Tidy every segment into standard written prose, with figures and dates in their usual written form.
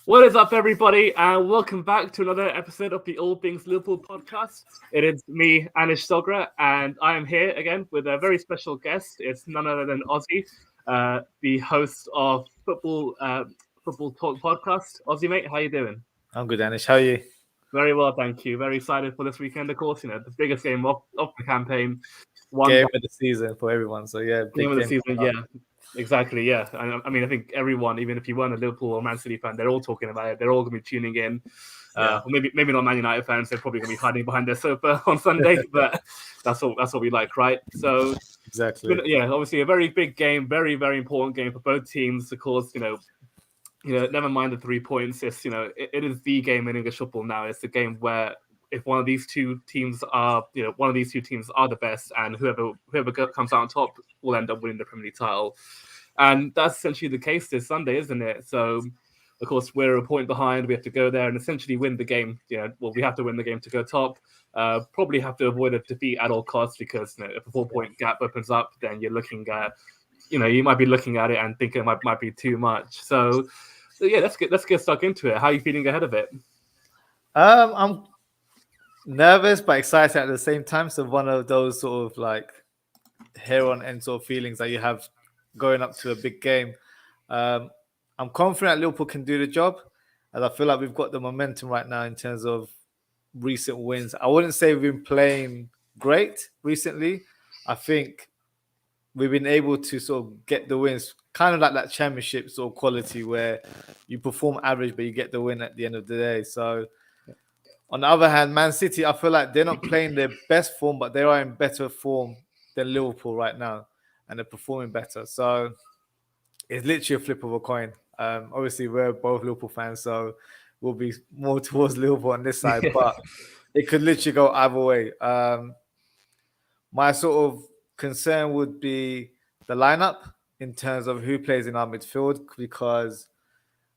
What is up, everybody, and welcome back to another episode of the All Things Liverpool podcast. It is me, Anish Sogra, and I am here again with a very special guest. It's none other than Ozzie, the host of Football Talk podcast. Ozzie, mate, how you doing? I'm good, Anish. How are you? Very well, thank you. Very excited for this weekend, of course. The biggest game of the campaign. Game of the season for everyone. So yeah, Game big of the game. season, yeah. Exactly, yeah. I mean, I think everyone, even if you weren't a Liverpool or Man City fan, they're all talking about it. They're all going to be tuning in. Or maybe not Man United fans. They're probably going to be hiding behind their sofa on Sunday. But that's what we like, right? So exactly. Yeah, obviously a very big game, very very important game for both teams. Of course, never mind the 3 points. It is the game in English football now. It's the game where if one of these two teams are the best, and whoever comes out on top will end up winning the Premier League title. And that's essentially the case this Sunday, isn't it? So, of course, we're a point behind. We have to go there and essentially win the game. We have to win the game to go top. Probably have to avoid a defeat at all costs because if a 4-point gap opens up, then you're looking at, you might be looking at it and thinking it might be too much. So yeah, let's get stuck into it. How are you feeling ahead of it? I'm nervous but excited at the same time. So one of those sort of like hair on end sort of feelings that you have going up to a big game. I'm confident Liverpool can do the job, as I feel like we've got the momentum right now in terms of recent wins. I wouldn't say we've been playing great recently. I think we've been able to sort of get the wins, kind of like that championship sort of quality where you perform average, but you get the win at the end of the day. So on the other hand, Man City, I feel like they're not playing their best form, but they are in better form than Liverpool right now, and they're performing better. So it's literally a flip of a coin. Obviously, we're both Liverpool fans, so we'll be more towards Liverpool on this side, but it could literally go either way. My sort of concern would be the lineup in terms of who plays in our midfield, because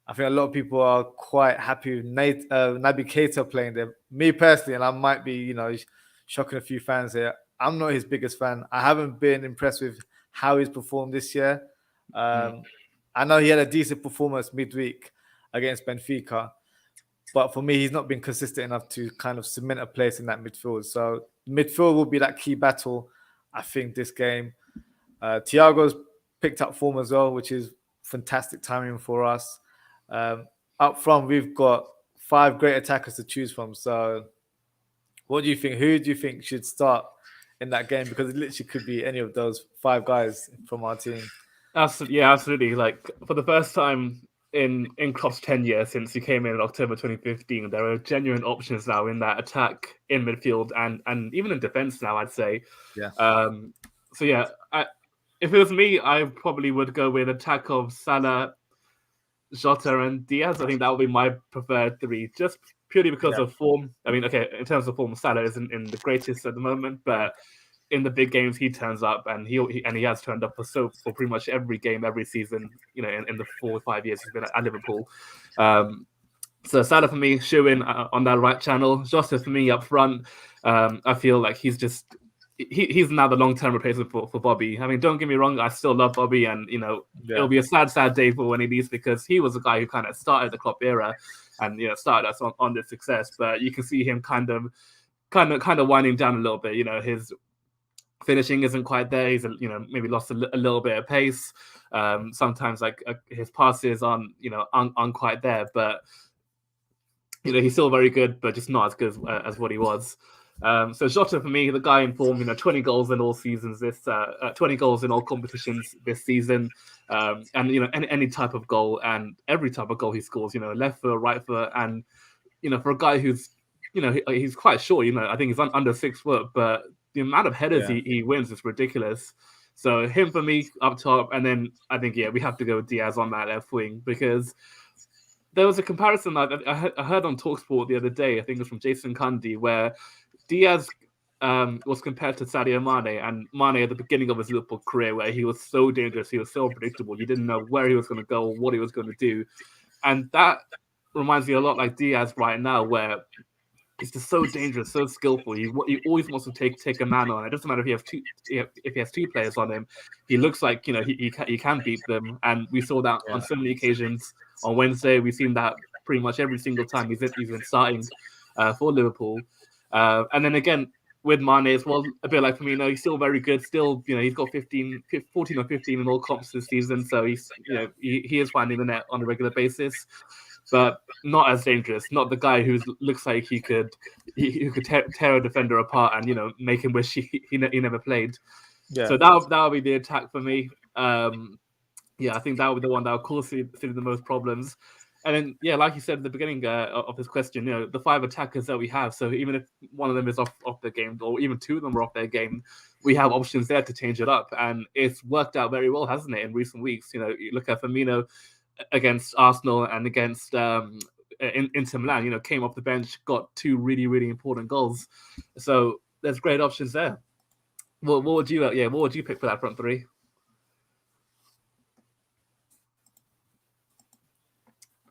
I think a lot of people are quite happy with Naby Keita playing there. Me personally, and I might be, shocking a few fans here, I'm not his biggest fan. I haven't been impressed with how he's performed this year. I know he had a decent performance midweek against Benfica, but for me, he's not been consistent enough to kind of cement a place in that midfield. So midfield will be that key battle, I think, this game. Thiago's picked up form as well, which is fantastic timing for us. Up front, we've got 5 great attackers to choose from. So what do you think? Who do you think should start in that game? Because it literally could be any of those 5 guys from our team. Absolutely. Like, for the first time in Klopp's tenure since he came in October 2015, there are genuine options now in that attack, in midfield, and even in defense now, I'd say. Yeah. If it was me, I probably would go with attack of Salah, Jota, and Diaz. I think that would be my preferred 3, just purely because of form. I mean, okay, in terms of form, Salah isn't in the greatest at the moment, but in the big games he turns up, and he has turned up for pretty much every game, every season, in the 4 or 5 years he's been at Liverpool. So Salah for me, shoe in on that right channel. Jota for me up front. I feel like he's now the long-term replacement for Bobby. I mean, don't get me wrong, I still love Bobby, and it'll be a sad day for when he leaves, because he was the guy who kind of started the Klopp era and started us on this success. But you can see him kind of winding down a little bit. His finishing isn't quite there. He's maybe lost a little bit of pace. Sometimes like his passes aren't quite there, but he's still very good, but just not as good as what he was. So Jota for me, the guy in form, 20 goals in all seasons 20 goals in all competitions this season, and any type of goal, and every type of goal he scores, left foot, right foot, and for a guy who's he's quite short, I think he's under 6 foot, but the amount of headers he wins is ridiculous. So him for me up top, and then I think we have to go with Diaz on that left wing, because there was a comparison I heard on TalkSport the other day. I think it was from Jason Cundy, where Diaz was compared to Sadio Mane, and Mane at the beginning of his Liverpool career, where he was so dangerous, he was so unpredictable, you didn't know where he was going to go, what he was going to do, and that reminds me a lot like Diaz right now, where He's just so dangerous, so skillful. He always wants to take a man on. It doesn't matter if he has two players on him. He looks like he can beat them, and we saw that on so many occasions. On Wednesday, we've seen that pretty much every single time he's been starting for Liverpool. And then again with Mane as well, a bit like Firmino, he's still very good. Still, he's got 14 or 15 in all comps this season, so he's he is finding the net on a regular basis. But not as dangerous. Not the guy who looks like he could tear a defender apart and make him wish he never played. Yeah. So that would be the attack for me. I think that would be the one that would cause the most problems. And then, like you said at the beginning of this question, the 5 attackers that we have. So even if one of them is off their game, or even 2 of them are off their game, we have options there to change it up. And it's worked out very well, hasn't it, in recent weeks? You look at Firmino against Arsenal and against Inter Milan, came off the bench, got 2 really, really important goals. So there's great options there. What would you pick for that front 3?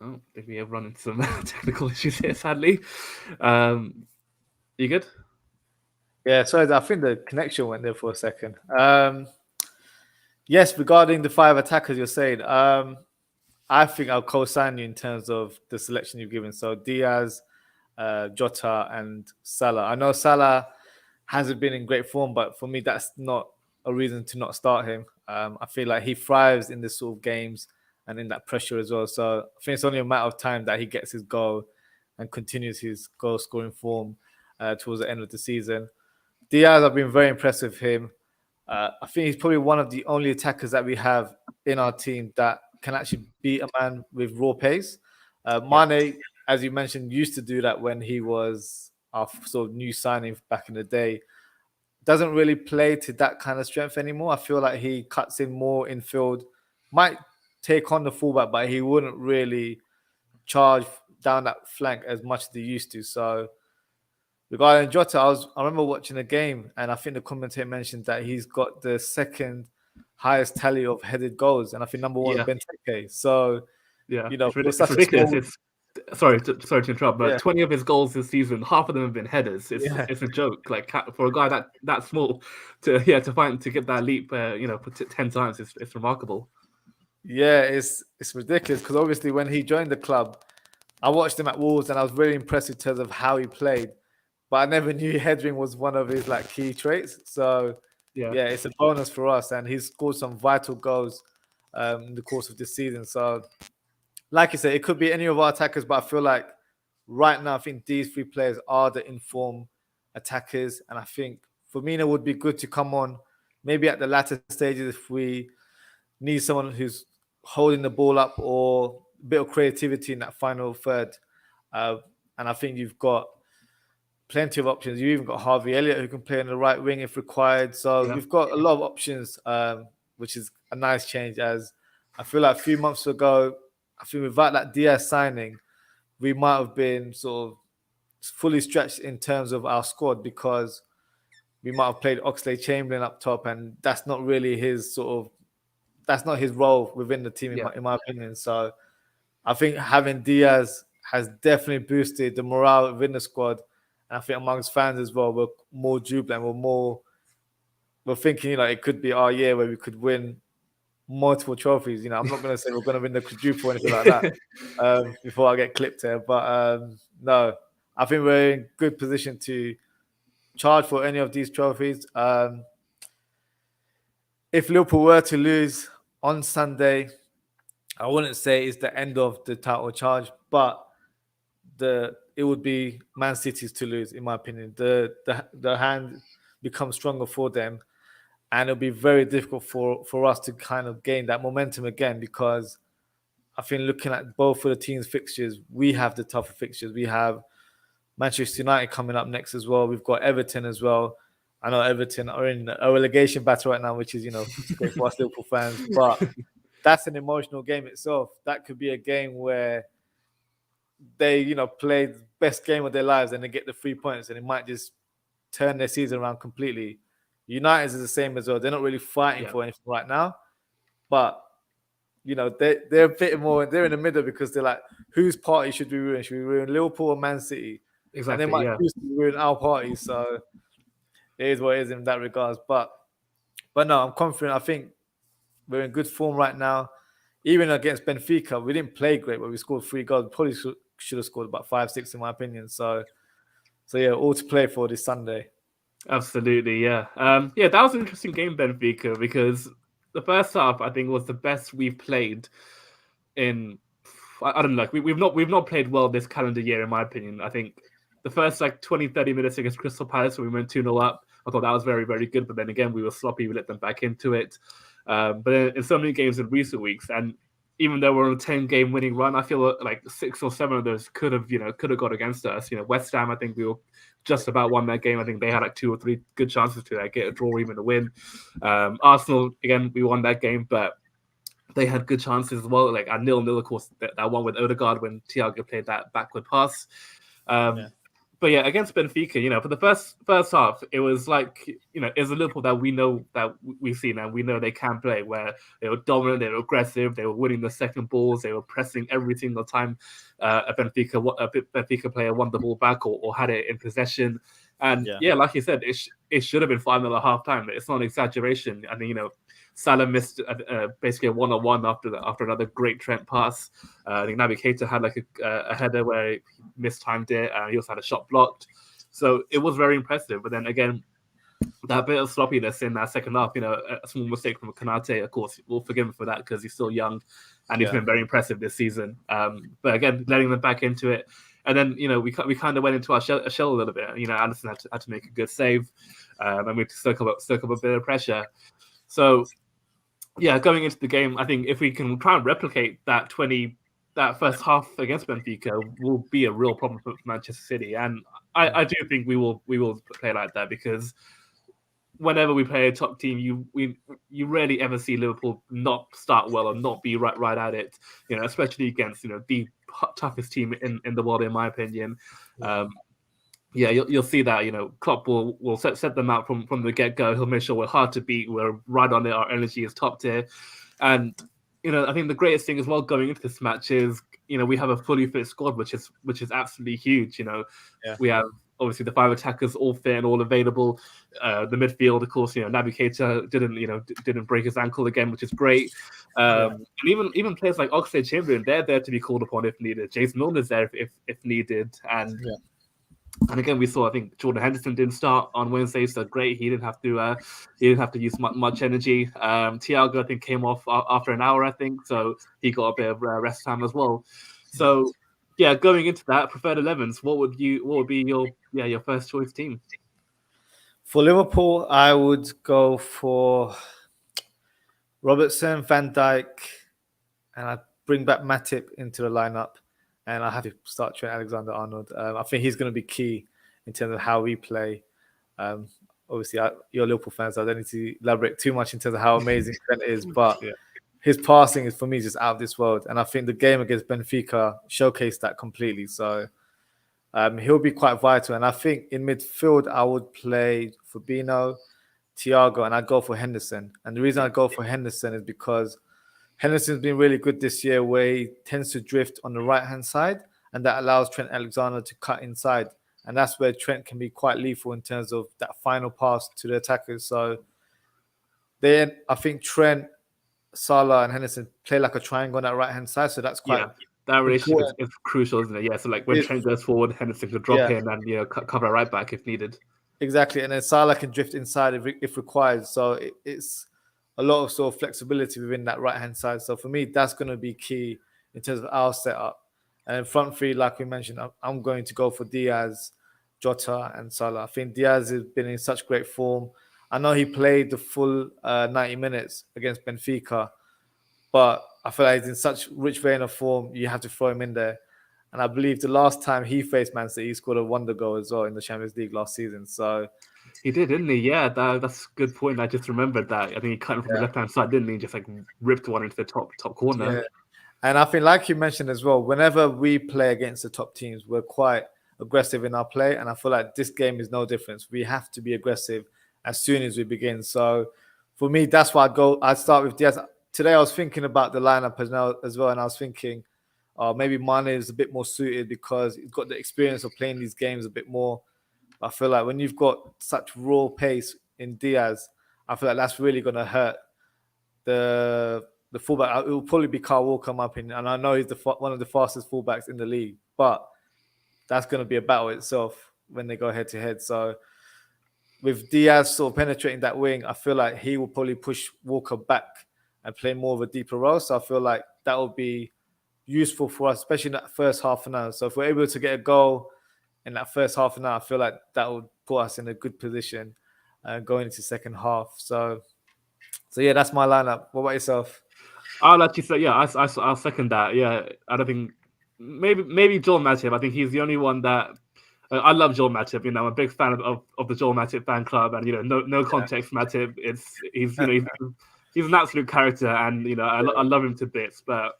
Oh, I think we have run into some technical issues here, sadly. You good? Yeah, sorry, I think the connection went there for a second. Yes, regarding the 5 attackers you're saying, I think I'll co-sign you in terms of the selection you've given. So Diaz, Jota, and Salah. I know Salah hasn't been in great form, but for me, that's not a reason to not start him. I feel like he thrives in this sort of games and in that pressure as well. So I think it's only a matter of time that he gets his goal and continues his goal-scoring form towards the end of the season. Diaz, I've been very impressed with him. I think he's probably one of the only attackers that we have in our team that can actually beat a man with raw pace. Mane, as you mentioned, used to do that when he was our sort of new signing back in the day. Doesn't really play to that kind of strength anymore. I feel like he cuts in more in field, might take on the fullback, but he wouldn't really charge down that flank as much as he used to. So regarding Jota, I remember watching a game, and I think the commentator mentioned that he's got the second highest tally of headed goals, and I think number 1 is Benteke. So it's ridiculous. Sorry to interrupt, but 20 of his goals this season, half of them have been headers. It's a joke. Like, for a guy that small to get that leap, 10 times, it's remarkable. Yeah, it's ridiculous because obviously when he joined the club, I watched him at Wolves and I was really impressed in terms of how he played, but I never knew headering was one of his key traits. So it's a bonus for us, and he's scored some vital goals in the course of this season. So, like you said, it could be any of our attackers, but I feel like right now, I think these 3 players are the informed attackers, and I think Firmino would be good to come on maybe at the latter stages if we need someone who's holding the ball up or a bit of creativity in that final third. And I think you've got plenty of options. You even got Harvey Elliott who can play on the right wing if required. So you've got a lot of options, which is a nice change. As I feel like a few months ago, I think without that Diaz signing, we might have been sort of fully stretched in terms of our squad because we might have played Oxlade-Chamberlain up top, and that's not really his that's not his role within the team, in my opinion. So I think having Diaz has definitely boosted the morale within the squad. And I think amongst fans as well, we're more jubilant. We're thinking, it could be our year where we could win multiple trophies. I'm not going to say we're going to win the quadruple or anything like that before I get clipped here. But no, I think we're in good position to charge for any of these trophies. If Liverpool were to lose on Sunday, I wouldn't say it's the end of the title charge, but it would be Man City's to lose, in my opinion. The hand becomes stronger for them, and it'll be very difficult for us to kind of gain that momentum again, because I think looking at both of the teams' fixtures, we have the tougher fixtures. We have Manchester United coming up next as well. We've got Everton as well. I know Everton are in a relegation battle right now, which is, great for us Liverpool fans, but that's an emotional game itself. That could be a game where they, play the best game of their lives and they get the 3 points, and it might just turn their season around completely. United is the same as well. They're not really fighting for anything right now, but they're a bit more. They're in the middle because they're like, whose party should we ruin? Should we ruin Liverpool or Man City? and they Exactly. might Yeah. choose to ruin our party. So it is what it is in that regards. But no, I'm confident. I think we're in good form right now. Even against Benfica, we didn't play great, but we scored 3 goals. Probably should have scored about 5, 6, in my opinion. So yeah, all to play for this Sunday. Absolutely. Yeah. Yeah. That was an interesting game, Benfica, because the first half I think was the best we've played in. I don't know. Like we've not played well this calendar year, in my opinion. I think the first like 20, 30 minutes against Crystal Palace when we went 2-0 up, I thought that was very, very good. But then again, we were sloppy. We let them back into it. But in so many games in recent weeks, and even though we're on a 10-game winning run, I feel like 6 or 7 of those could have got against us. West Ham, I think we were just about won that game. I think they had like 2 or 3 good chances to get a draw, or even a win. Arsenal, again, we won that game, but they had good chances as well. Like at 0-0, of course, that one with Odegaard when Thiago played that backward pass. But yeah, against Benfica, for the first half, it was like, it's a Liverpool that we know that we've seen and we know they can play, where they were dominant, they were aggressive, they were winning the second balls, they were pressing every single time a Benfica player won the ball back or had it in possession. And yeah, like you said, it should have been 5-0 at half time. It's not an exaggeration. I think, Salah missed basically a 1-on-1 after another great Trent pass. I think Naby Keita had like a header where he mistimed it. He also had a shot blocked. So it was very impressive. But then again, that bit of sloppiness in that second half, a small mistake from Kanate, of course, we'll forgive him for that because he's still young and he's been very impressive this season. But again, letting them back into it. And then, we kind of went into our shell a little bit. Alisson had to make a good save, and we soak up a bit of pressure. So, yeah, going into the game, I think if we can try and replicate that first half against Benfica, will be a real problem for Manchester City. And I do think we will play like that, because whenever we play a top team, you rarely ever see Liverpool not start well or not be right at it. Especially against the toughest team in the world, in my opinion. Yeah, you'll see that Klopp will set them out from the get go. He'll make sure we're hard to beat. We're right on it. Our energy is top tier, and I think the greatest thing as well going into this match is we have a fully fit squad, which is absolutely huge. We have obviously the 5 attackers all fit and all available. The midfield, of course, Naby Keita didn't break his ankle again, which is great. And even players like Oxlade-Chamberlain, they're there to be called upon if needed. Jason Milner's there if needed, and. And again, we saw, I think Jordan Henderson didn't start on Wednesday, so great. He didn't have to use much energy. Thiago, I think, came off after an hour, I think, so he got a bit of rest time as well. So yeah, going into that, preferred 11s, what would be your first choice team? For Liverpool, I would go for Robertson, Van Dijk, and I'd bring back Matip into the lineup. And I have to start Trent Alexander-Arnold. I think he's going to be key in terms of how we play. Obviously, you're Liverpool fans, so I don't need to elaborate too much in terms of how amazing Trent is. But his passing is, for me, just out of this world. And I think the game against Benfica showcased that completely. So he'll be quite vital. And I think in midfield, I would play Fabinho, Thiago, and I'd go for Henderson. And the reason I go for Henderson is because Henderson's been really good this year, where he tends to drift on the right-hand side, and that allows Trent Alexander to cut inside. And that's where Trent can be quite lethal in terms of that final pass to the attackers. So then I think Trent, Salah, and Henderson play like a triangle on that right-hand side. So that's quite that relationship is crucial, isn't it? Yeah. So like when Trent goes forward, Henderson could drop in and cover right back if needed. Exactly, and then Salah can drift inside if required. So it's a lot of sort of flexibility within that right-hand side. So for me, that's going to be key in terms of our setup. And front three, like we mentioned, I'm going to go for Diaz, Jota, and Salah. I think Diaz has been in such great form. I know he played the full 90 minutes against Benfica, but I feel like he's in such rich vein of form, you have to throw him in there. And I believe the last time he faced Man City, he scored a wonder goal as well in the Champions League last season. So he did, didn't he? Yeah, that's a good point. I just remembered that. I think he cut him from the left-hand side, didn't he? Just like ripped one into the top corner. Yeah. And I think, like you mentioned as well, whenever we play against the top teams, we're quite aggressive in our play. And I feel like this game is no difference. We have to be aggressive as soon as we begin. So for me, that's why I'd start with Diaz. Today, I was thinking about the lineup as well. And I was thinking, maybe Mane is a bit more suited because he's got the experience of playing these games a bit more. I feel like when you've got such raw pace in Diaz, I feel like that's really going to hurt the fullback. It will probably be Kyle Walker, in my opinion, and I know he's one of the fastest fullbacks in the league, but that's going to be a battle itself when they go head to head. So with Diaz sort of penetrating that wing, I feel like he will probably push Walker back and play more of a deeper role. So I feel like that will be useful for us, especially in that first half an hour. So if we're able to get a goal in that first half an hour, I feel like that would put us in a good position going into second half. So yeah, that's my lineup. What about yourself? I'll actually say, yeah, I'll second that. Yeah, I don't think maybe Joel Matip. I think he's the only one that I love Joel Matip. I'm a big fan of the Joel Matip fan club, and no context Matip. He's he's an absolute character, and I love him to bits. But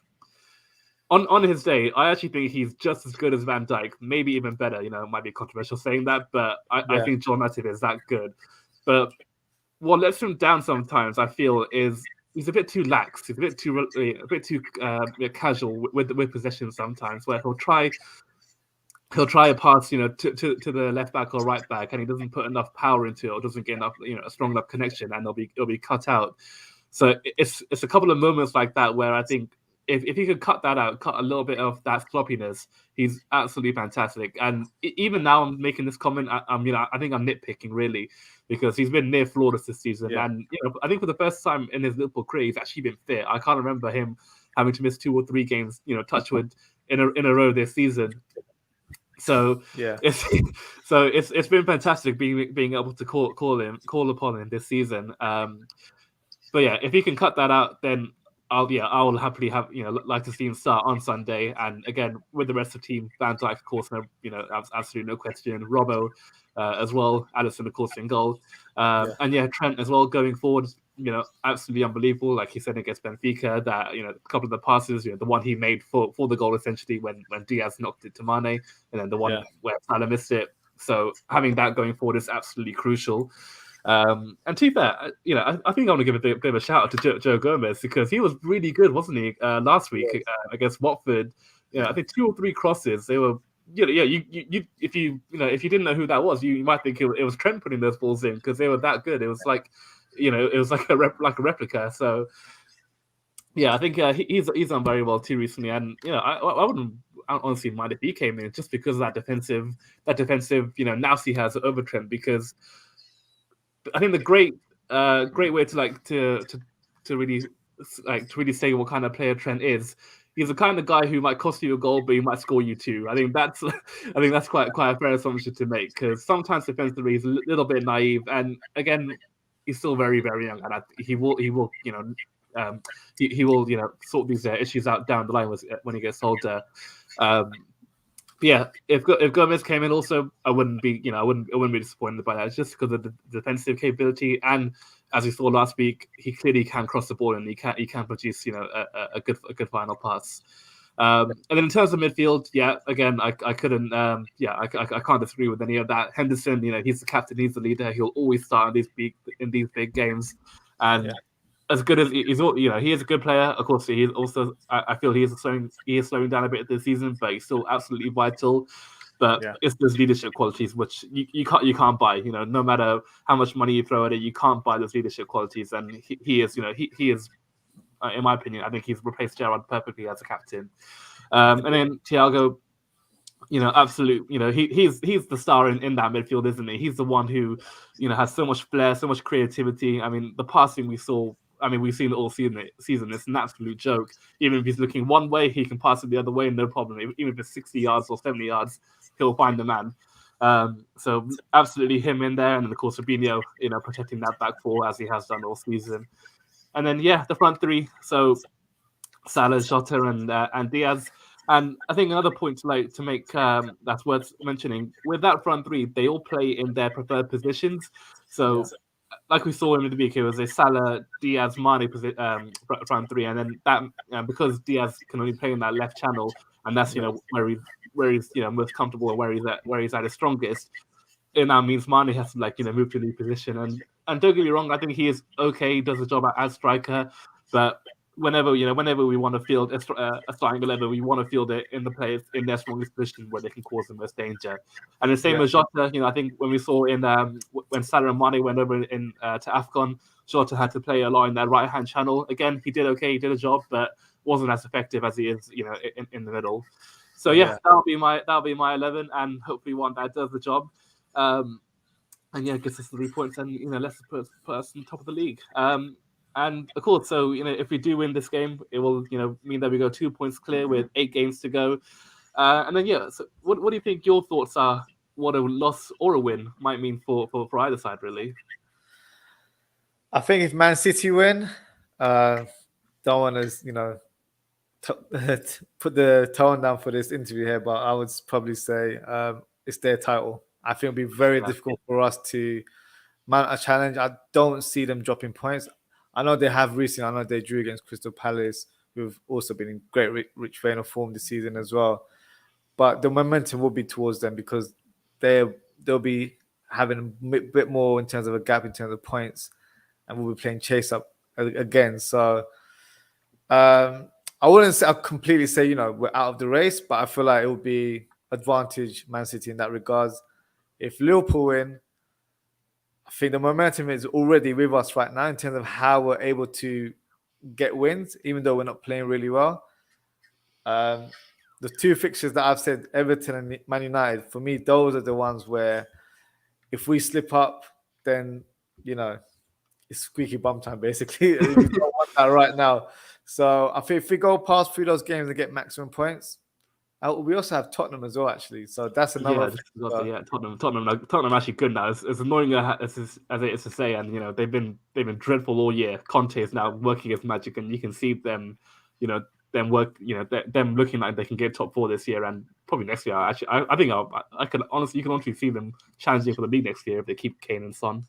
on his day, I actually think he's just as good as Van Dijk, maybe even better. It might be controversial saying that, but I think Joel Matip is that good. But what lets him down sometimes, I feel, is he's a bit too lax. He's a bit too casual with possession sometimes, where he'll try a pass, to the left back or right back, and he doesn't put enough power into it, or doesn't get enough, a strong enough connection, and it'll be cut out. So it's a couple of moments like that where I think if he could cut that out, cut a little bit of that sloppiness, he's absolutely fantastic. And even now, I'm making this comment. I think I'm nitpicking really, because he's been near flawless this season, and I think for the first time in his Liverpool career, he's actually been fit. I can't remember him having to miss 2 or 3 games, touchwood, in a row this season. So it's been fantastic being able to call upon him this season. But yeah, if he can cut that out, then I'll happily have like to see him start on Sunday. And again, with the rest of the team, Van Dijk, of course, absolutely no question. Robbo as well, Alisson, of course, in goal, and Trent as well going forward. Absolutely unbelievable. Like he said against Benfica, that a couple of the passes, the one he made for the goal essentially when Diaz knocked it to Mane, and then the one where Salah missed it. So having that going forward is absolutely crucial. And to be fair, I think I want to give a bit of a shout out to Joe Gomez, because he was really good, wasn't he? Last week against Watford, I think 2 or 3 crosses. They were, you if you didn't know who that was, you might think it was Trent putting those balls in, because they were that good. It was like, it was like a replica. So yeah, I think he's done very well too recently, and I wouldn't honestly mind if he came in, just because of that defensive nous he has over Trent, because I think the great way to really say what kind of player Trent is. He's the kind of guy who might cost you a goal, but he might score you 2. I think that's quite a fair assumption to make, because sometimes defensively he's a little bit naive, and again, he's still very, very young, and he will sort these issues out down the line when he gets older. Yeah, if Gomez came in also, I wouldn't be disappointed by that. It's just because of the defensive capability, and as we saw last week, he clearly can cross the ball, and he can produce a good final pass. And then in terms of midfield, again, I couldn't I can't disagree with any of that. Henderson, he's the captain, he's the leader. He'll always start in these big games, and as good as he is a good player. Of course, he is also. I feel he is slowing down a bit this season, but he's still absolutely vital. But it's those leadership qualities which you can't buy. No matter how much money you throw at it, you can't buy those leadership qualities. And he is. He is. In my opinion, I think he's replaced Gerrard perfectly as a captain. And then Thiago, absolute. He's the star in that midfield, isn't he? He's the one who, has so much flair, so much creativity. I mean, the passing we saw. We've seen it all season. It's an absolute joke. Even if he's looking one way, he can pass it the other way, no problem. Even if it's 60 yards or 70 yards, he'll find the man. So absolutely him in there, and then of course Fabinho, protecting that back four as he has done all season. And then the front three. So Salah, Jota, and Diaz. And I think another point to make that's worth mentioning, with that front three, they all play in their preferred positions. So like we saw in the week, it was a Salah, Diaz, Mane front three, and then that because Diaz can only play in that left channel, and that's where he's most comfortable and where he's at his strongest. It now means Mane has to move to a new position, and don't get me wrong, I think he is okay. He does the job as striker, but whenever we want to field a starting 11, we want to field it in the players in their strongest position where they can cause the most danger. And the same as Jota, I think when we saw in when Salah and Mane went over to AFCON, Jota had to play a lot in that right hand channel. Again, he did okay, he did a job, but wasn't as effective as he is, in the middle. So that'll be my 11, and hopefully one that does the job. And gets us 3 points, and let's put us on top of the league. And of course, so if we do win this game, it will mean that we go 2 points clear with 8 games to go. And then so what do you think your thoughts are? What a loss or a win might mean for either side, really? I think if Man City win, don't want to put the tone down for this interview here, but I would probably say it's their title. I think it'll be very difficult for us to mount a challenge. I don't see them dropping points. I know they have recently. I know they drew against Crystal Palace, who've also been in great rich vein of form this season as well. But the momentum will be towards them because they'll be having a bit more in terms of a gap in terms of points, and we'll be playing chase up again. So I wouldn't I'll completely say we're out of the race, but I feel like it will be advantage Man City in that regards. If Liverpool win, I think the momentum is already with us right now in terms of how we're able to get wins, even though we're not playing really well. The 2 fixtures that I've said, Everton and Man United, for me, those are the ones where if we slip up, then, it's squeaky bum time, basically. We don't want that right now. So I think if we go past through those games and get maximum points, we also have Tottenham as well, actually. So that's another. Tottenham actually good now. It's annoying as it is to say, and they've been dreadful all year. Conte is now working his magic, and you can see them, them looking like they can get top 4 this year and probably next year. Actually, I think you can honestly see them challenging for the league next year if they keep Kane and Son.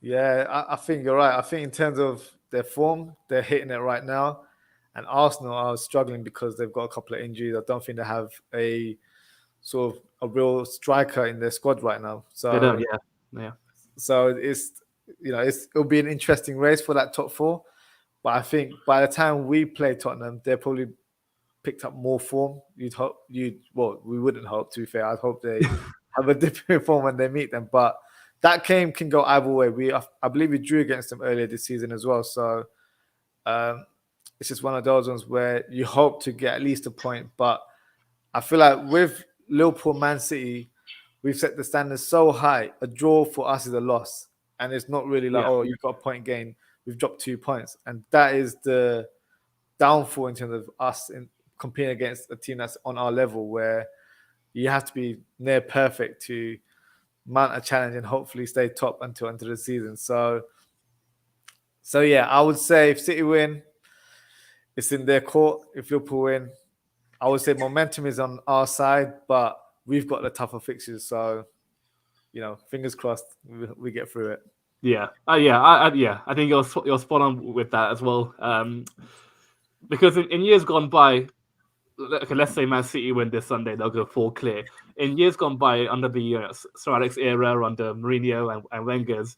Yeah, I think you're right. I think in terms of their form, they're hitting it right now. And Arsenal are struggling because they've got a couple of injuries. I don't think they have a sort of a real striker in their squad right now. So they don't, yeah. So it'll be an interesting race for that top 4. But I think by the time we play Tottenham, they probably picked up more form. We wouldn't hope, to be fair. I'd hope they have a different form when they meet them. But that game can go either way. I believe we drew against them earlier this season as well. So it's just one of those ones where you hope to get at least a point. But I feel like with Liverpool, Man City, we've set the standards so high. A draw for us is a loss. And it's not really like, you've got a point gain. We've dropped 2 points. And that is the downfall in terms of us in competing against a team that's on our level, where you have to be near perfect to mount a challenge and hopefully stay top until end of the season. So yeah, I would say if City win, it's in their court. If Liverpool win, I would say momentum is on our side, but we've got the tougher fixtures. So, fingers crossed we get through it. Yeah. I think you're spot on with that as well. Because in years gone by, okay, let's say Man City win this Sunday, they'll go 4 clear. In years gone by, under the Sir Alex era, under Mourinho and Wenger's,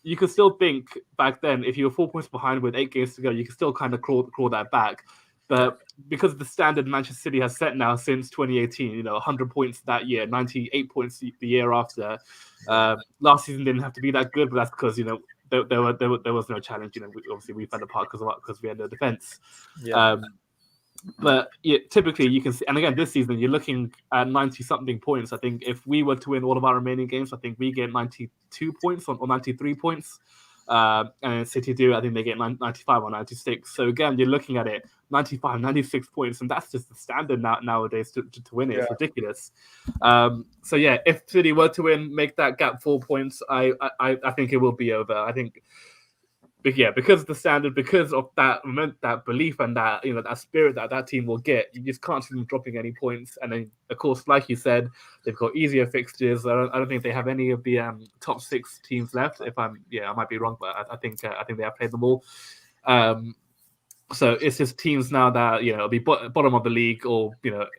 you could still think back then, if you were 4 points behind with 8 games to go, you could still kind of crawl that back. But because of the standard Manchester City has set now since 2018, 100 points that year, 98 points the year after. Last season didn't have to be that good, but that's because there was no challenge. Obviously we fell apart because we had no defense. Yeah. But typically you can see, and again this season you're looking at 90-something points. I think if we were to win all of our remaining games, I think we get 92 points or 93 points. And City do, I think they get 95 or 96. So again, you're looking at it 95, 96 points, and that's just the standard nowadays to win it. It's ridiculous. So yeah, if City were to win, make that gap 4 points, I think it will be over. I think. But yeah, because of the standard, because of that belief and that that spirit that team will get, you just can't see them dropping any points. And then, of course, like you said, they've got easier fixtures. I don't think they have any of the top 6 teams left. I might be wrong, but I think they have played them all. So it's just teams now that will be bottom of the league or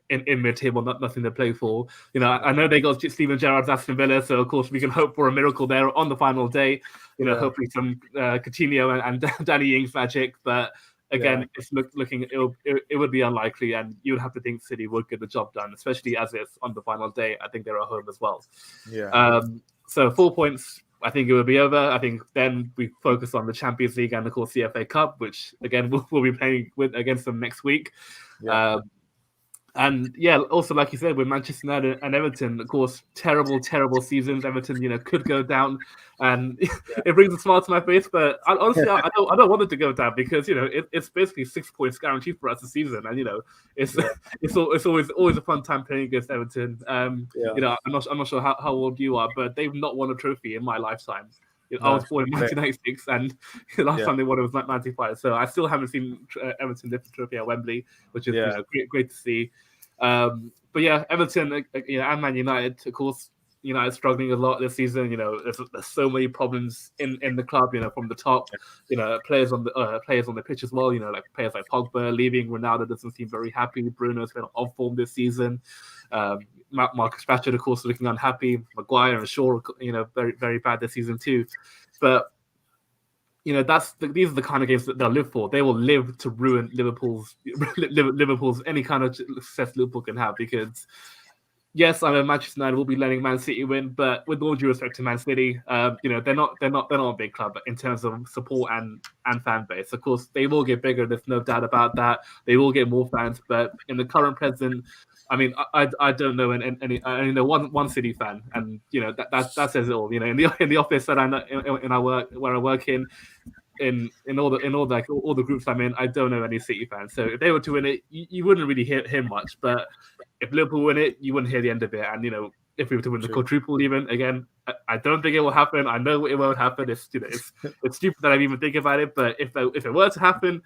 in mid-table, nothing to play for. I know they got Steven Gerrard's Aston Villa, so of course we can hope for a miracle there on the final day. Hopefully some Coutinho and Danny Ings magic. But again, it's looking it would be unlikely, and you would have to think City would get the job done, especially as it's on the final day. I think they're at home as well. Yeah. So 4 points, I think it would be over. I think then we focus on the Champions League and of course the FA Cup, which again we'll be playing against them next week. Yeah. And yeah, also like you said, with Manchester United and Everton, of course, terrible seasons. Everton, could go down, and it brings a smile to my face. But honestly, I don't want it to go down because it's basically 6 points guaranteed for us this season, and it's always a fun time playing against Everton. I'm not sure how old you are, but they've not won a trophy in my lifetime. I was born in 1996, and the last time they won it was 95. So I still haven't seen Everton lift the trophy at Wembley, which is great to see. But yeah, Everton, and Man United, of course, United struggling a lot this season. There's so many problems in the club. From the top, players on the pitch as well. Like players like Pogba leaving, Ronaldo doesn't seem very happy. Bruno's been off form this season. Marcus Rashford, of course, looking unhappy. Maguire and Shaw, very very bad this season too. But these are the kind of games that they'll live for. They will live to ruin Liverpool's any kind of success Liverpool can have, because yes, I know Manchester United will be letting Man City win, but with all due respect to Man City, they're not a big club in terms of support and fan base. Of course, they will get bigger. There's no doubt about that. They will get more fans, but in the current present, I mean, I don't know any. I know one City fan, and that says it all. In the office that I know, in our work where I work in all the groups I'm in, I don't know any City fans. So if they were to win it, you wouldn't really hear much. But if Liverpool win it, you wouldn't hear the end of it. And if we were to win the quadruple, even again, I don't think it will happen. I know it won't happen. It's stupid that I'm even thinking about it. But if it were to happen,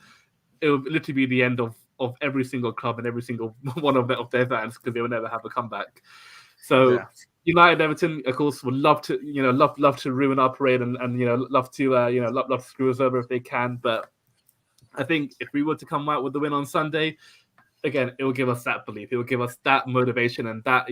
it would literally be the end of every single club and every single one of their fans, because they will never have a comeback. So United, Everton, of course, would love to love to ruin our parade and love to screw us over if they can. But I think if we were to come out with the win on Sunday, again, it will give us that belief. It will give us that motivation and that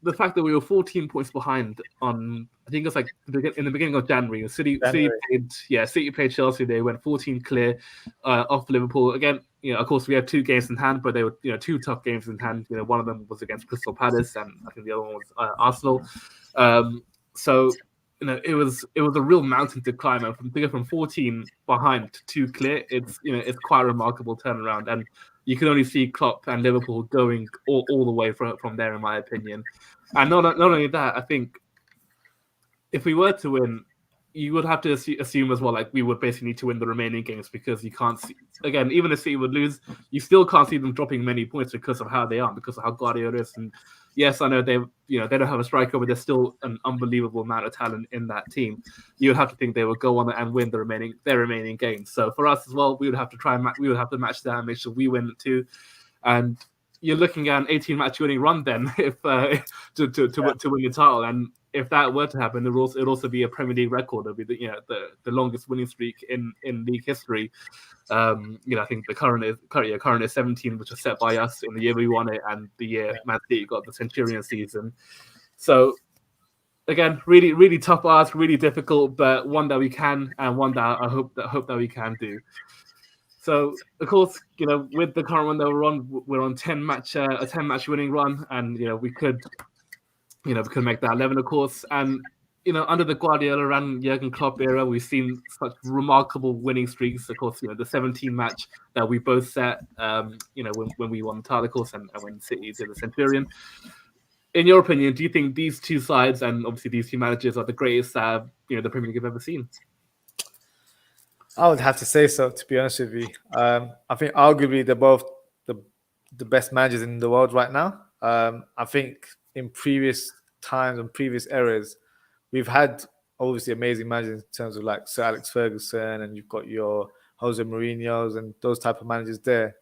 the fact that we were 14 points behind on, I think it was like in the beginning of January. City played Chelsea. They went 14 clear off Liverpool. Again, of course, we had 2 games in hand, but they were 2 tough games in hand. One of them was against Crystal Palace, and I think the other one was Arsenal. So it was a real mountain to climb, and to go from 14 behind to 2 clear, it's quite a remarkable turnaround, and you can only see Klopp and Liverpool going all the way from there, in my opinion. And not only that, I think if we were to win, you would have to assume as well, like, we would basically need to win the remaining games, because you can't see, again, even if City would lose, you still can't see them dropping many points because of how they are, because of how Guardiola is. And yes, I know they don't have a striker, but there's still an unbelievable amount of talent in that team. You would have to think they would go on and win their remaining games. So for us as well, we would have to match that and make sure we win too. And you're looking at an 18-match winning run then, if to win your title. And if that were to happen, it'd also be a Premier League record. It'd be the longest winning streak in league history. I think the current is 17, which was set by us in the year we won it, and the year Man City got the Centurion season. So again, really, really tough ask, really difficult, but one that we can, and one that I hope that we can do. So of course, with the current one that we're on a 10-match winning run, and we could make that 11, of course. And under the Guardiola and Jurgen Klopp era, we've seen such remarkable winning streaks. Of course, the 17-match that we both set, when we won the title, of course, and when City did the Centurion. In your opinion, do you think these two sides, and obviously these two managers, are the greatest the Premier League have ever seen? I would have to say so, to be honest with you. I think arguably they're both the best managers in the world right now. I think in previous times and previous eras, we've had obviously amazing managers in terms of like Sir Alex Ferguson, and you've got your Jose Mourinho's and those type of managers there.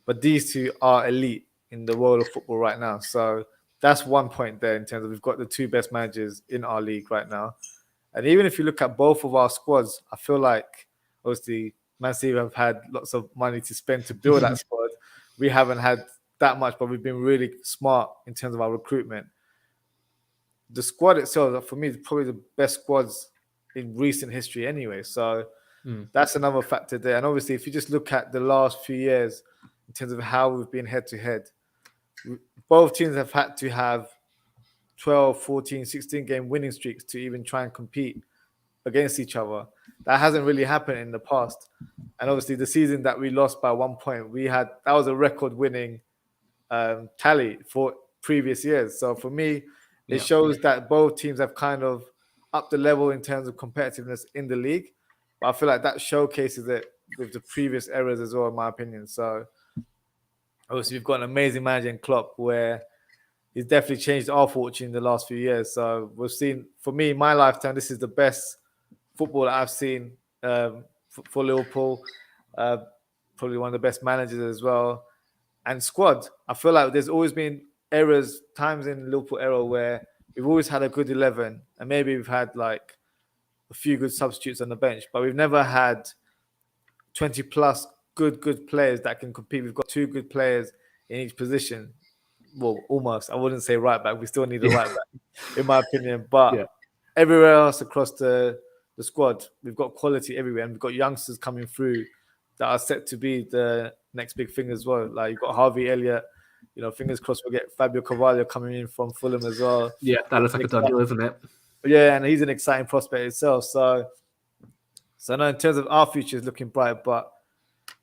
But these two are elite in the world of football right now. So that's one point there in terms of we've got the 2 best managers in our league right now. And even if you look at both of our squads, I feel like obviously Man City have had lots of money to spend to build that squad. We haven't had that much, but we've been really smart in terms of our recruitment. The squad itself, for me, is probably the best squads in recent history anyway. So That's another factor there. And obviously, if you just look at the last few years in terms of how we've been head to head, both teams have had to have 12, 14, 16 game winning streaks to even try and compete against each other. That hasn't really happened in the past. And obviously, the season that we lost by 1 point, that was a record winning tally for previous years. So for me, it shows that both teams have kind of upped the level in terms of competitiveness in the league. But I feel like that showcases it with the previous eras as well, in my opinion. So obviously, we've got an amazing manager in Klopp where he's definitely changed our fortune in the last few years. So we've seen, for me, in my lifetime, this is the best football that I've seen for Liverpool. Probably one of the best managers as well. And squad, I feel like there's always been times in Liverpool era where we've always had a good 11 and maybe we've had like a few good substitutes on the bench, but we've never had 20 plus good players that can compete. We've got 2 good players in each position. Well, almost. I wouldn't say right back. We still need a right back, in my opinion. But everywhere else across the squad, we've got quality everywhere, and we've got youngsters coming through that are set to be the next big thing as well. Like you've got Harvey Elliott. Fingers crossed we'll get Fabio Carvalho coming in from Fulham as well. Yeah, that looks like a done deal, isn't it? Yeah, and he's an exciting prospect itself. So no, in terms of our future is looking bright, but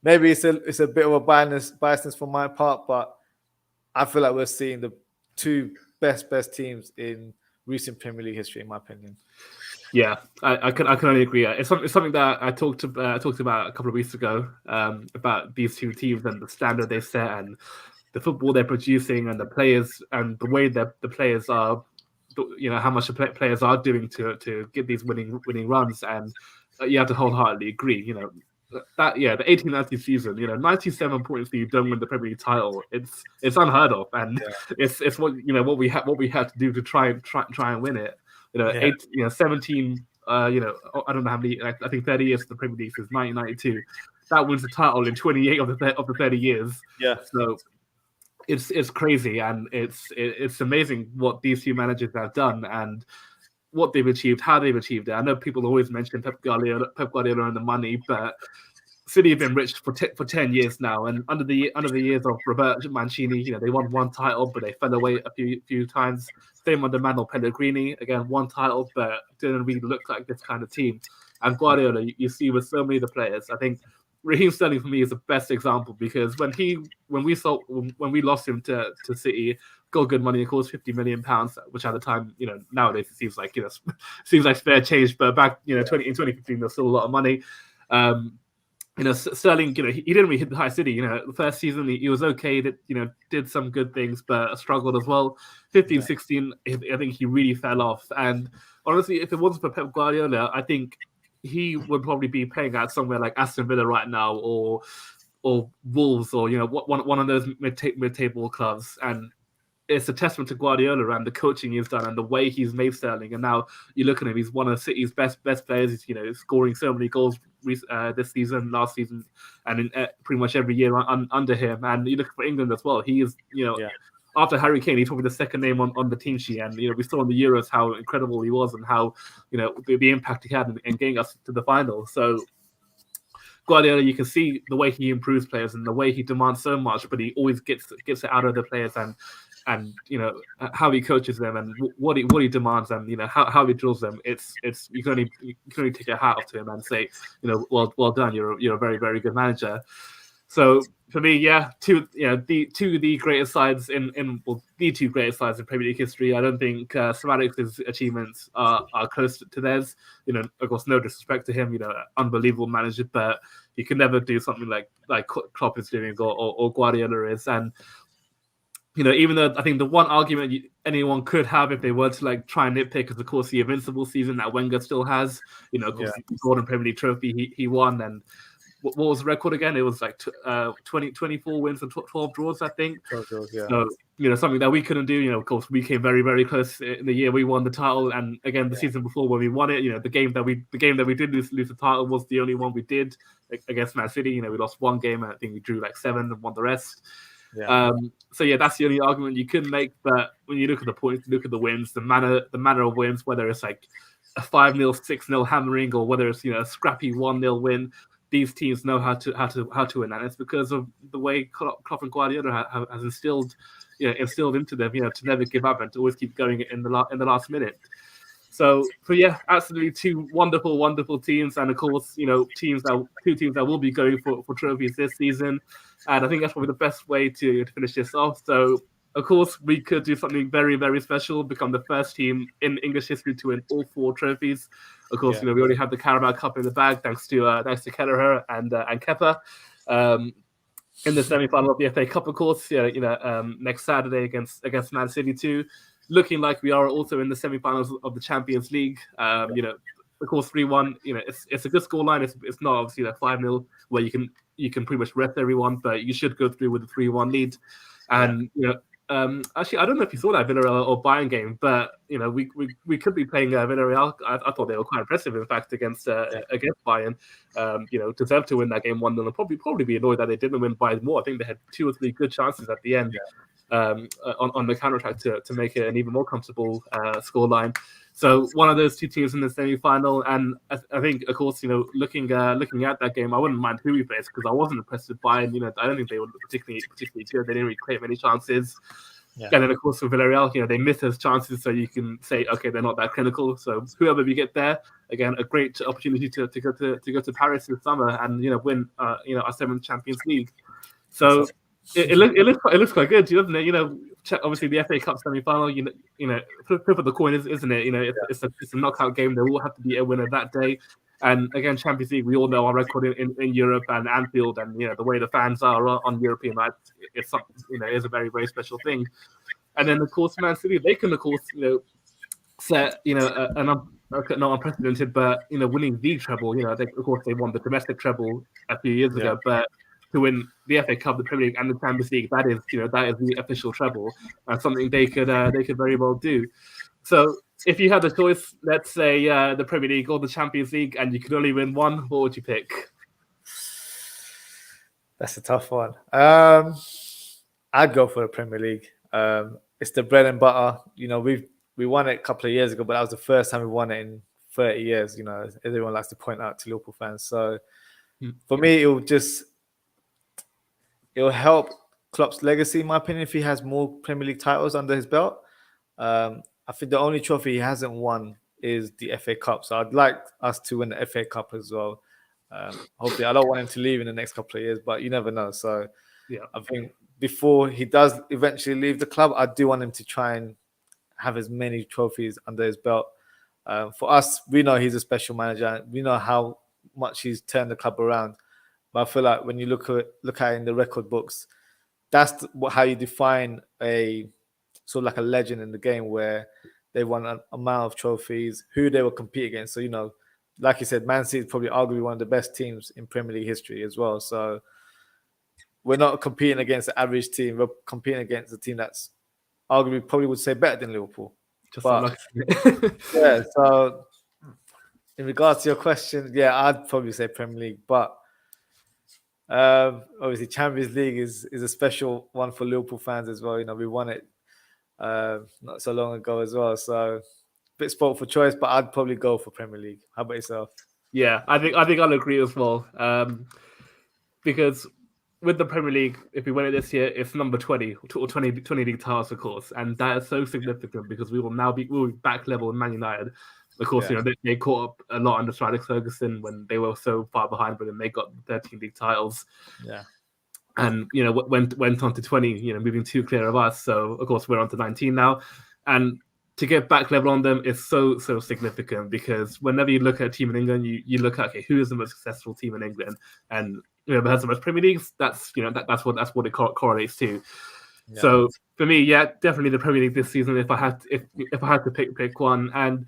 maybe it's a bit of a biasness from my part, but I feel like we're seeing the 2 best teams in recent Premier League history, in my opinion. Yeah, I can only agree. It's something that I talked about a couple of weeks ago about these 2 teams and the standard they set and the football they're producing and the players and the way that the players are, how much the players are doing to get these winning runs, and you have to wholeheartedly agree. That the 18-19 season, 97 points that you don't win the Premier League title, it's unheard of, and it's what we had to do to try and win it. 17. I don't know how many. I think 30 years of the Premier League since 1992. That wins the title in 28 of the 30 years. Yeah. So it's crazy, and it's amazing what these 2 managers have done and what they've achieved, how they've achieved it. I know people always mention Pep Guardiola and the money, but City have been rich for 10 years now, and under the years of Roberto Mancini, they won 1 title, but they fell away a few times. Same under Manuel Pellegrini, again 1 title, but didn't really look like this kind of team. And Guardiola, you see with so many of the players, I think Raheem Sterling for me is the best example, because when we lost him to City, got good money, of course, £50 million, which at the time, nowadays it seems like seems like fair change, but back in 2015 there's still a lot of money. Sterling, he didn't really hit the high City. The first season he was okay, did some good things, but struggled as well. 15, 16, I think he really fell off. And honestly, if it wasn't for Pep Guardiola, I think he would probably be playing at somewhere like Aston Villa right now, or Wolves, or one of those mid-table clubs. And it's a testament to Guardiola and the coaching he's done and the way he's made Sterling. And now you look at him; he's one of City's best players. He's scoring so many goals this season, last season, and in pretty much every year under him. And you look for England as well; he is, after Harry Kane, he's probably the second name on the team sheet. And we saw in the Euros how incredible he was and how the impact he had in getting us to the final. So Guardiola, you can see the way he improves players and the way he demands so much, but he always gets it out of the players, and how he coaches them and what he demands, and how he drills them. It's you can only take your hat off to him and say, well done. You're a very, very good manager. So for me, the 2 greatest sides in the 2 greatest sides in Premier League history. I don't think Sir Alex's achievements are close to theirs. Of course, no disrespect to him. Unbelievable manager, but he can never do something like Klopp is doing or Guardiola is. And even though I think the one argument anyone could have if they were to try and nitpick is, of course, the invincible season that Wenger still has. Of course, the Golden Premier League trophy he won, and what was the record again? It was 24 wins and 12 draws, I think. 12 draws, yeah. So something that we couldn't do. Of course, we came very, very close in the year we won the title, and again the season before when we won it. The game that we did lose the title was the only one we did against Man City. We lost 1 game, and I think we drew 7 and won the rest. Yeah. That's the only argument you could make. But when you look at the points, look at the wins, the manner of wins, whether it's a 5-0, 6-0 hammering, or whether it's a scrappy 1-0 win, these teams know how to win, and it's because of the way Klopp and Guardiola has instilled into them, to never give up and to always keep going in the last minute. So yeah, absolutely two wonderful teams, and of course, two teams that will be going for trophies this season, and I think that's probably the best way to finish this off. So of course, we could do something very, very special, become the first team in English history to win all 4 trophies. Of course, we already have the Carabao Cup in the bag, thanks to Kelleher and Kepa. In the semi-final of the FA Cup, of course, next Saturday against Man City too. Looking like we are also in the semi-finals of the Champions League. Of course, 3-1. It's a good scoreline. It's not obviously that 5-0 where you can pretty much rest everyone, but you should go through with a 3-1 lead. And actually, I don't know if you saw that Villarreal or Bayern game, but we could be playing Villarreal. I thought they were quite impressive, in fact, against Bayern. Deserved to win that game 1-0, and probably be annoyed that they didn't win by more. I think they had 2 or 3 good chances at the end. On the counter-attack to make it an even more comfortable scoreline. So one of those 2 teams in the semi-final, and I think, of course, looking at that game, I wouldn't mind who we faced because I wasn't impressed with Bayern. I don't think they were particularly good. They didn't really create many chances. Yeah. And then, of course, for Villarreal, they miss those chances, so you can say, okay, they're not that clinical. So whoever we get there, again, a great opportunity to go to Paris this summer and win our 7th Champions League. So. It looks quite good, doesn't it? Obviously the FA Cup semi-final. Flip of the coin, isn't it? It's a knockout game. There will have to be a winner that day. And again, Champions League, we all know our record in Europe and Anfield, and the way the fans are on European nights. It's something is a very, very special thing. And then of course Man City, they can of course set not unprecedented, but winning the treble. Of course they won the domestic treble a few years ago, but to win the FA Cup, the Premier League, and the Champions League, that is the official treble, and something they could very well do. So, if you had the choice, let's say the Premier League or the Champions League, and you could only win one, what would you pick? That's a tough one. I'd go for the Premier League. It's the bread and butter. We won it a couple of years ago, but that was the first time we won it in 30 years. Everyone likes to point out to Liverpool fans. So, for me, it'll help Klopp's legacy, in my opinion, if he has more Premier League titles under his belt. I think the only trophy he hasn't won is the FA Cup. So I'd like us to win the FA Cup as well. Hopefully, I don't want him to leave in the next couple of years, but you never know. So I think before he does eventually leave the club, I do want him to try and have as many trophies under his belt. For us, we know he's a special manager. We know how much he's turned the club around. But I feel like when you look at it in the record books, that's how you define a sort of like a legend in the game, where they won an amount of trophies, who they will compete against. So, like you said, Man City is probably arguably one of the best teams in Premier League history as well. So we're not competing against the average team. We're competing against a team that's arguably probably would say better than Liverpool. Yeah, so in regards to your question, I'd probably say Premier League, but obviously Champions League is a special one for Liverpool fans as well. We won it not so long ago as well, so a bit spoiled for choice, but I'd probably go for Premier League. How about yourself? Yeah, I think I'll agree as well, because with the Premier League, if we win it this year, it's number 20 or 20 league titles, of course, and that is so significant because we'll be back level with Man United. Of course, they caught up a lot under Sir Alex Ferguson when they were so far behind, but then they got 13 league titles. Yeah. And, went on to 20, moving 2 clear of us. So, of course, we're on to 19 now. And to get back level on them is so significant because whenever you look at a team in England, you look at, okay, who is the most successful team in England? And whoever has the most Premier Leagues, that's what it correlates to. Yeah. So, for me, definitely the Premier League this season if I had to pick one. And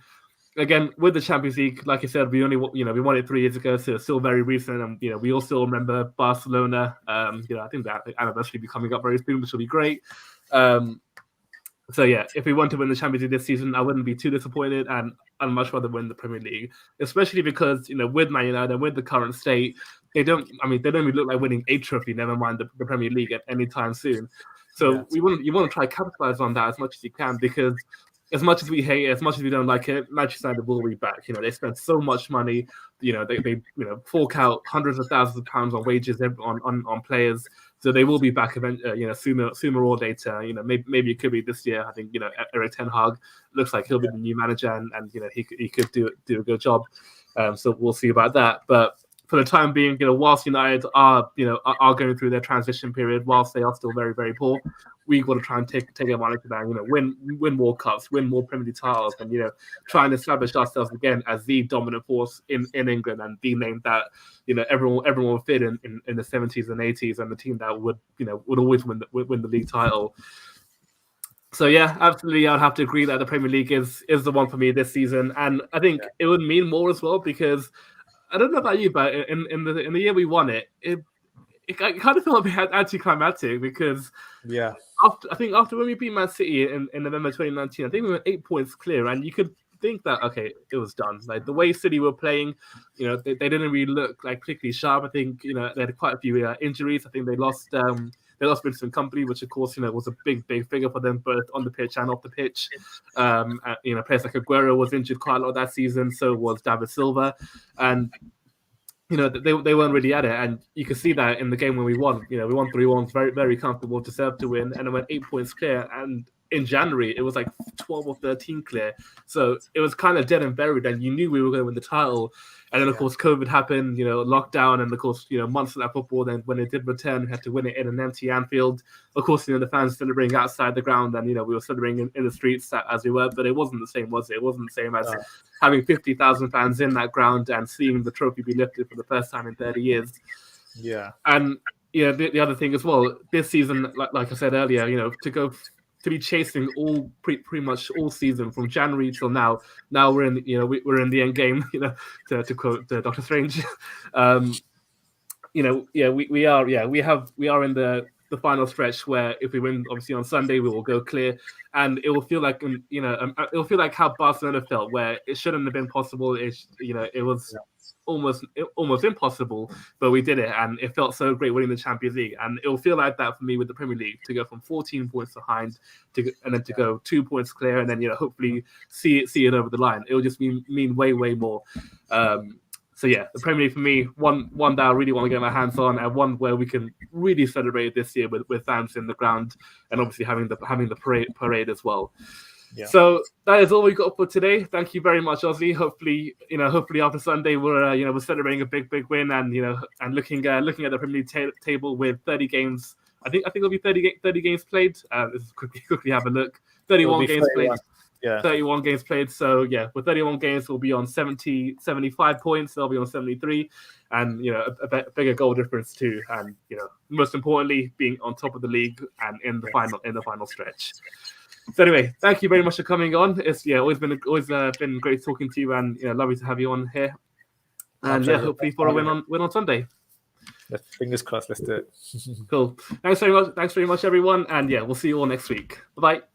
again, with the Champions League, like I said, we won it 3 years ago, so it's still very recent, and we all still remember Barcelona. I think that anniversary will be coming up very soon, which will be great. So if we want to win the Champions League this season, I wouldn't be too disappointed, and I'd much rather win the Premier League, especially because with Man United and with the current state, they don't even look like winning a trophy, never mind the Premier League at any time soon. So you want to try to capitalize on that as much as you can because as much as we hate it, as much as we don't like it, Manchester United will be back. You know, they spend so much money. You know, they fork out hundreds of thousands of pounds on wages on players. So they will be back sooner or later. You know, maybe it could be this year. I think, you know, Erik ten Hag looks like he'll be the new manager, and you know, he could do a good job. So we'll see about that. But for the time being, you know, whilst United are going through their transition period, whilst they are still very, very poor, we've got to try and take advantage of that. You know, win more cups, win more Premier League titles, and, you know, try and establish ourselves again as the dominant force in England, and be named that, you know, everyone would fit in the 70s and 80s, and the team that would always win the league title. So yeah, absolutely, I'd have to agree that the Premier League is the one for me this season, and I think it would mean more as well, because I don't know about you, but in the year we won it kind of felt a bit anticlimactic, because after when we beat Man City in November 2019, I think we were 8 points clear, and you could think that, okay, it was done. Like, the way City were playing, you know, they didn't really look like particularly sharp. I think, you know, they had quite a few injuries. I think they lost Vincent Kompany, which of course, you know, was a big figure for them both on the pitch and off the pitch. You know, players like Aguero was injured quite a lot that season, so was David Silva, and you know, they weren't really at it, and you could see that in the game when we won. You know, we won 3-1, very, very comfortable, deserved to win, and it went 8 points clear. And in January, it was like 12 or 13 clear. So it was kind of dead and buried, and you knew we were going to win the title. And then, of course, COVID happened, you know, lockdown, and of course, you know, months of that football. Then when it did return, we had to win it in an empty Anfield. Of course, you know, the fans celebrating outside the ground, and, you know, we were celebrating in the streets as we were, but it wasn't the same, was it? It wasn't the same as having 50,000 fans in that ground and seeing the trophy be lifted for the first time in 30 years. Yeah. And, you know, the other thing as well, this season, like I said earlier, you know, to be chasing pretty much all season from January till now. Now we're in, you know, we're in the end game, you know, to quote Doctor Strange. You know, yeah, we are in the final stretch where if we win, obviously on Sunday, we will go clear, and it will feel like, you know, it will feel like how Barcelona felt, where it shouldn't have been possible. It was almost impossible, but we did it, and it felt so great winning the Champions League. And it will feel like that for me with the Premier League, to go from 14 points behind and then to go 2 points clear, and then, you know, hopefully see it over the line. It will just mean way more. So yeah, the Premier League for me, one that I really want to get my hands on, and one where we can really celebrate this year with fans in the ground, and obviously having the parade as well. Yeah. So that is all we got for today. Thank you very much, Ozzie. Hopefully after Sunday we're celebrating a big win, and, you know, and looking at the Premier League table with 30 games. I think it'll be 30 games played. Let's quickly have a look. 31 games played. Yeah. 31 games played. So yeah, with 31 games, we'll be on 75 points. They'll be on 73, and, you know, a bigger goal difference too. And, you know, most importantly, being on top of the league and in the final stretch. So anyway, thank you very much for coming on. It's always been great talking to you, and, you know, lovely to have you on here. And yeah, hopefully for a win on Sunday. Fingers crossed. Let's do it. Cool. Thanks very much, everyone. And yeah, we'll see you all next week. Bye-bye.